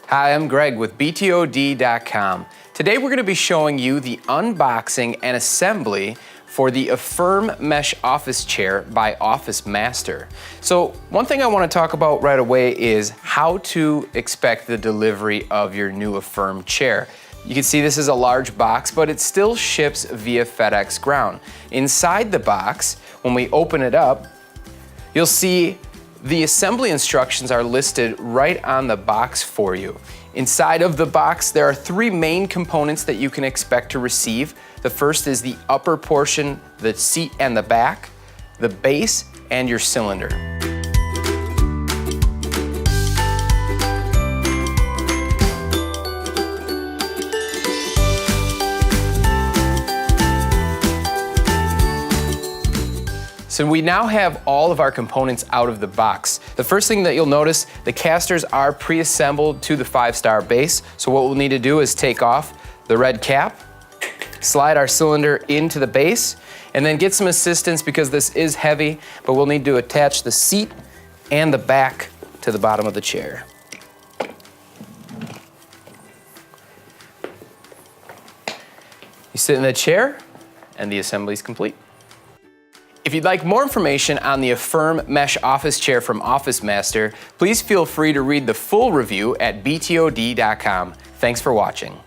Hi, I'm Greg with BTOD.com. Today we're going to be showing you the unboxing and assembly for the Affirm Mesh Office Chair by Office Master. So one thing I want to talk about right away is how to expect the delivery of your new Affirm chair. You can see this is a large box, but it still ships via FedEx Ground. Inside the box, when we open it up, you'll see the assembly instructions are listed right on the box for you. Inside of the box, there are three main components that you can expect to receive. The first is the upper portion, the seat and the back, the base, and your cylinder. So we now have all of our components out of the box. The first thing that you'll notice, the casters are pre-assembled to the 5-star base. So what we'll need to do is take off the red cap, slide our cylinder into the base, and then get some assistance because this is heavy, but we'll need to attach the seat and the back to the bottom of the chair. You sit in the chair and the assembly is complete. If you'd like more information on the Affirm Mesh Office Chair from Office Master, please feel free to read the full review at BTOD.com. Thanks for watching.